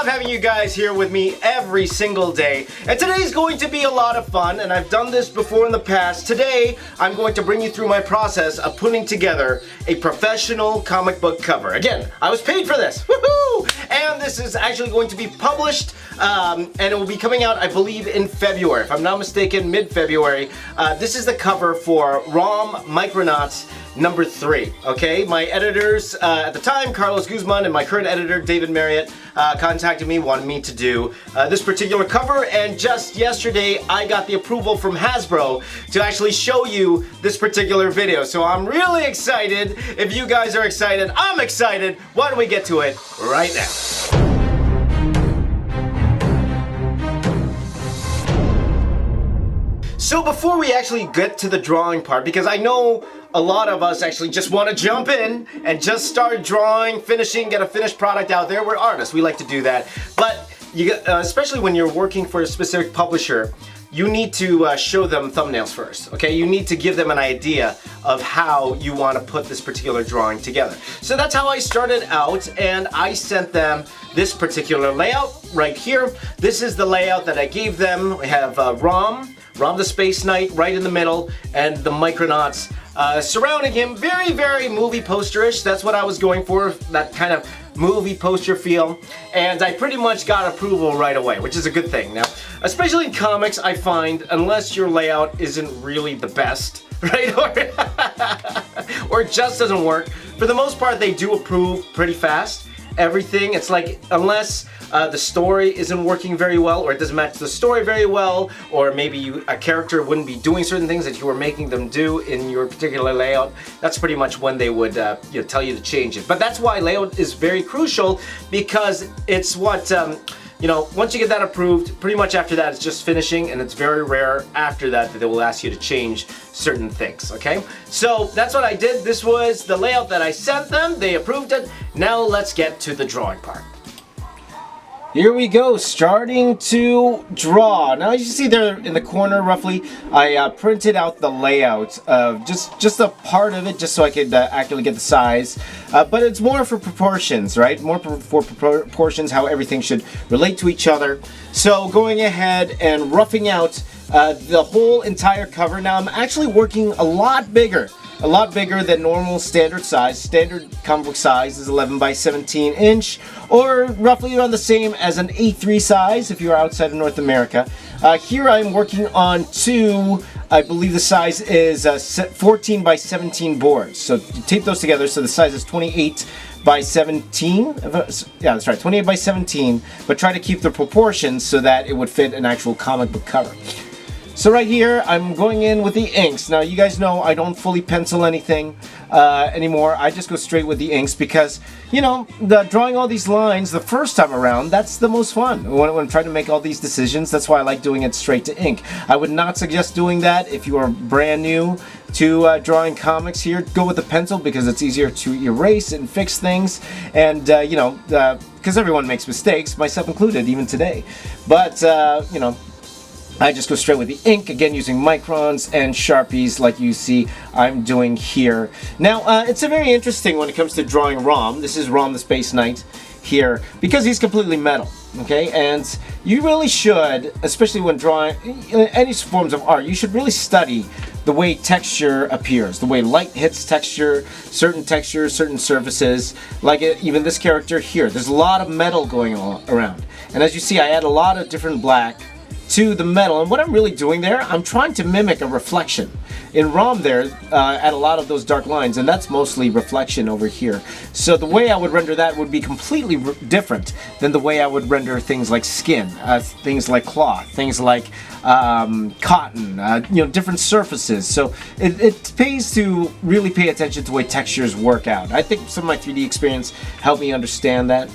love having you guys here with me every single day. And today's going to be a lot of fun, and I've done this before in the past. Today, I'm going to bring you through my process of putting together a professional comic book cover. Again, I was paid for this. Woohoo! And this is actually going to be published, and it will be coming out, I believe, in February. If I'm not mistaken, mid-February. This is the cover for ROM Micronauts number 3, okay? My editors at the time, Carlos Guzman, and my current editor, David Marriott, contacted me, wanted me to do this particular cover, and just yesterday I got the approval from Hasbro to actually show you this particular video. So I'm really excited. If you guys are excited, I'm excited. Why don't we get to it right now? So before we actually get to the drawing part, because I know a lot of us actually just want to jump in and just start drawing, finishing, get a finished product out there. We're artists, we like to do that. But you, especially when you're working for a specific publisher, you need to show them thumbnails first, okay? You need to give them an idea of how you want to put this particular drawing together. So that's how I started out, and I sent them this particular layout right here. This is the layout that I gave them. We have Rom the Space Knight right in the middle, and the Micronauts surrounding him. Very, very movie posterish. That's what I was going for, that kind of movie poster feel. And I pretty much got approval right away, which is a good thing. Now, especially in comics, I find, unless your layout isn't really the best, right? Or it just doesn't work, for the most part, they do approve pretty fast. Everything, it's like, unless the story isn't working very well, or it doesn't match the story very well, or maybe a character wouldn't be doing certain things that you were making them do in your particular layout, that's pretty much when they would tell you to change it. But that's why layout is very crucial, because it's what, once you get that approved, pretty much after that it's just finishing, and it's very rare after that that they will ask you to change certain things, okay? So that's what I did. This was the layout that I sent them. They approved it. Now let's get to the drawing part. Here we go, starting to draw. Now, as you see there in the corner, roughly, I printed out the layout of just a part of it, just so I could actually get the size. But it's more for proportions, right? More for proportions, how everything should relate to each other. So going ahead and roughing out the whole entire cover. Now, I'm actually working a lot bigger than normal standard size. Standard comic book size is 11 by 17 inch, or roughly around the same as an A3 size if you're outside of North America. Here I'm working on two, I believe the size is 14 by 17 boards. So you tape those together, so the size is 28 by 17. Yeah, that's right, 28 by 17, but try to keep the proportions so that it would fit an actual comic book cover. So right here, I'm going in with the inks. Now, you guys know I don't fully pencil anything anymore. I just go straight with the inks because, drawing all these lines the first time around, that's the most fun. When I'm trying to make all these decisions, that's why I like doing it straight to ink. I would not suggest doing that if you are brand new to drawing comics here. Go with the pencil because it's easier to erase and fix things. And, because everyone makes mistakes, myself included, even today. But, I just go straight with the ink, again using microns and Sharpies like you see I'm doing here. Now, it's a very interesting when it comes to drawing Rom. This is Rom the Space Knight here, because he's completely metal, okay? And you really should, especially when drawing any forms of art, you should really study the way texture appears, the way light hits texture, certain textures, certain surfaces, like even this character here. There's a lot of metal going on around. And as you see, I add a lot of different black to the metal, and what I'm really doing there, I'm trying to mimic a reflection. In ROM there, add a lot of those dark lines, and that's mostly reflection over here. So the way I would render that would be completely different than the way I would render things like skin, things like cloth, things like cotton, different surfaces. So it pays to really pay attention to the way textures work out. I think some of my 3D experience helped me understand that.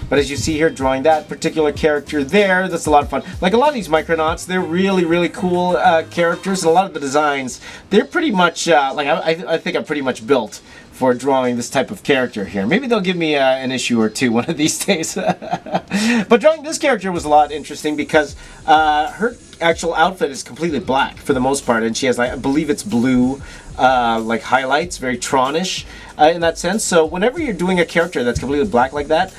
But as you see here, drawing that particular character there, that's a lot of fun. Like a lot of these Micronauts, they're really, really cool characters, and a lot of the designs, they're pretty much, I think I'm pretty much built for drawing this type of character here. Maybe they'll give me an issue or two one of these days. But drawing this character was a lot interesting because her actual outfit is completely black for the most part, and she has, I believe it's blue, like highlights, very Tronish in that sense. So whenever you're doing a character that's completely black like that,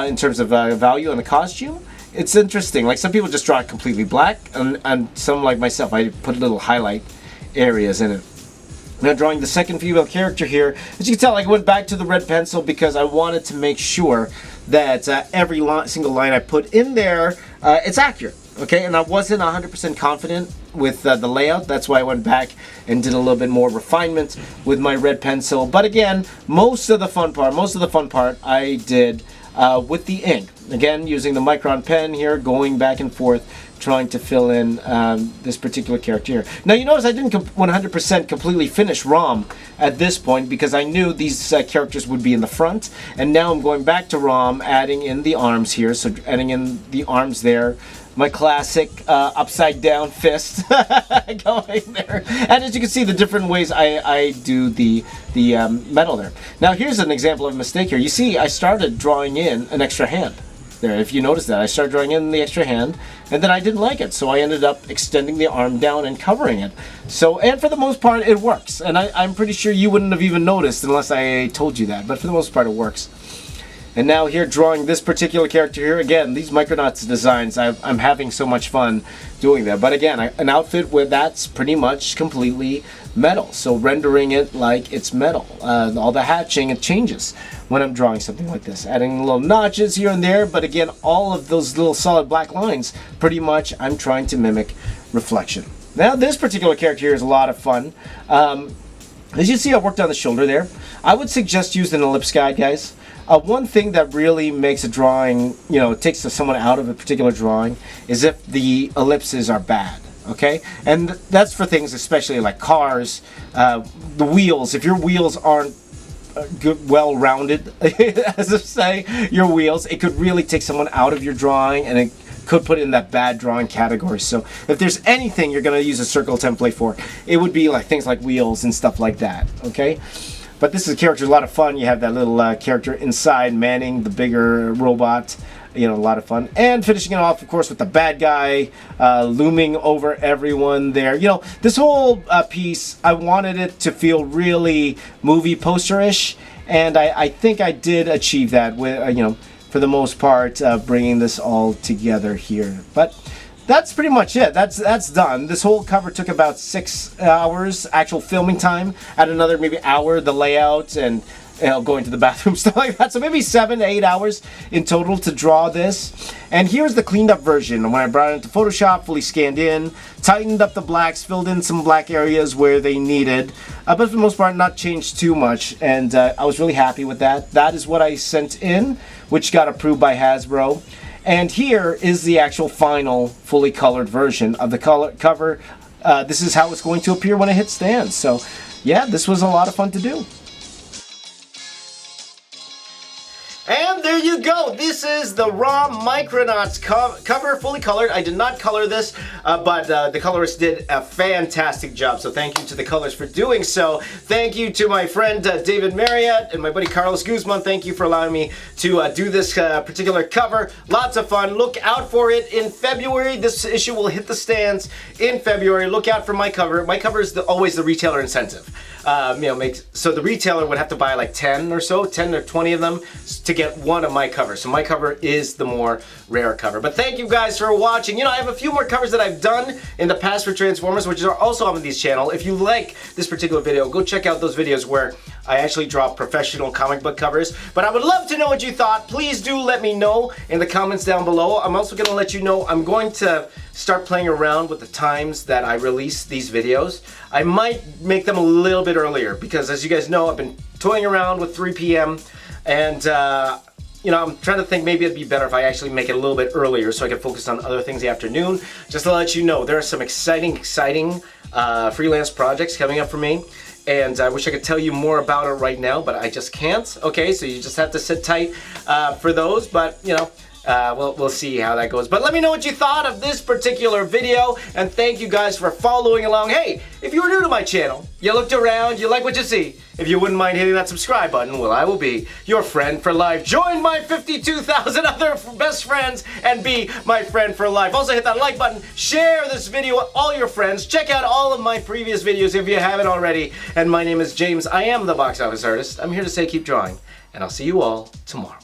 in terms of value on the costume, it's interesting. Like some people just draw it completely black, and some like myself, I put little highlight areas in it. Now drawing the second female character here, as you can tell, I went back to the red pencil because I wanted to make sure that every single line I put in there, it's accurate. Okay, and I wasn't 100% confident with the layout. That's why I went back and did a little bit more refinement with my red pencil. But again, most of the fun part I did with the ink. Again, using the Micron pen here, going back and forth, trying to fill in this particular character here. Now you notice I didn't 100% completely finish ROM at this point because I knew these characters would be in the front, and now I'm going back to ROM, adding in the arms here, so adding in the arms there, my classic upside down fist going there, and as you can see the different ways I do the metal there. Now here's an example of a mistake here. You see I started drawing in an extra hand there. If you notice that, I started drawing in the extra hand, and then I didn't like it, so I ended up extending the arm down and covering it. So, and for the most part, it works. And I'm pretty sure you wouldn't have even noticed unless I told you that, but for the most part, it works. And now here, drawing this particular character here, again, these Micronauts designs, I'm having so much fun doing that. But again, an outfit where that's pretty much completely metal, so rendering it like it's metal. All the hatching, it changes when I'm drawing something like this. Adding little notches here and there, but again, all of those little solid black lines, pretty much I'm trying to mimic reflection. Now this particular character here is a lot of fun. As you see, I worked on the shoulder there. I would suggest using an ellipse guide, guys. One thing that really makes a drawing, it takes someone out of a particular drawing, is if the ellipses are bad. Okay, and that's for things especially like cars, the wheels. If your wheels aren't good, well rounded, as I say, your wheels, it could really take someone out of your drawing, and it could put it in that bad drawing category. So if there's anything you're going to use a circle template for, it would be like things like wheels and stuff like that. Okay. But this is a character, a lot of fun. You have that little character inside manning the bigger robot. A lot of fun. And finishing it off, of course, with the bad guy looming over everyone there. This whole piece, I wanted it to feel really movie poster-ish. And I think I did achieve that with, for the most part, bringing this all together here. But that's pretty much it. That's done. This whole cover took about 6 hours actual filming time. Add another maybe hour the layout and going to the bathroom, stuff like that. So maybe 7 to 8 hours in total to draw this. And here's the cleaned up version. When I brought it into Photoshop, fully scanned in, tightened up the blacks, filled in some black areas where they needed, but for the most part not changed too much, and I was really happy with that. That is what I sent in, which got approved by Hasbro. And here is the actual final fully colored version of the cover. This is how it's going to appear when it hits stands. So yeah, this was a lot of fun to do. And there you go. This is the raw Micronauts cover, fully colored. I did not color this, but the colorist did a fantastic job. So thank you to the colors for doing so. Thank you to my friend David Marriott and my buddy Carlos Guzman. Thank you for allowing me to do this particular cover. Lots of fun. Look out for it in February. This issue will hit the stands in February. Look out for my cover. My cover is always the retailer incentive. So the retailer would have to buy like 10 or 20 of them to get one of my covers. So my cover is the more rare cover. But thank you guys for watching. I have a few more covers that I've done in the past for Transformers, which are also on this channel. If you like this particular video, go check out those videos where I actually draw professional comic book covers. But I would love to know what you thought. Please do let me know in the comments down below. I'm also going to let you know I'm going to start playing around with the times that I release these videos. I might make them a little bit earlier because, as you guys know, I've been toying around with 3 p.m. and I'm trying to think maybe it'd be better if I actually make it a little bit earlier so I can focus on other things in the afternoon. Just to let you know, there are some exciting freelance projects coming up for me, and I wish I could tell you more about it right now, but I just can't. Okay, so you just have to sit tight for those, but We'll see how that goes. But let me know what you thought of this particular video, and thank you guys for following along. Hey, if you're new to my channel, you looked around, you like what you see, if you wouldn't mind hitting that subscribe button, well, I will be your friend for life. Join my 52,000 other best friends and be my friend for life. Also hit that like button, share this video with all your friends, check out all of my previous videos if you haven't already. And my name is James, I am the box office artist. I'm here to say keep drawing, and I'll see you all tomorrow.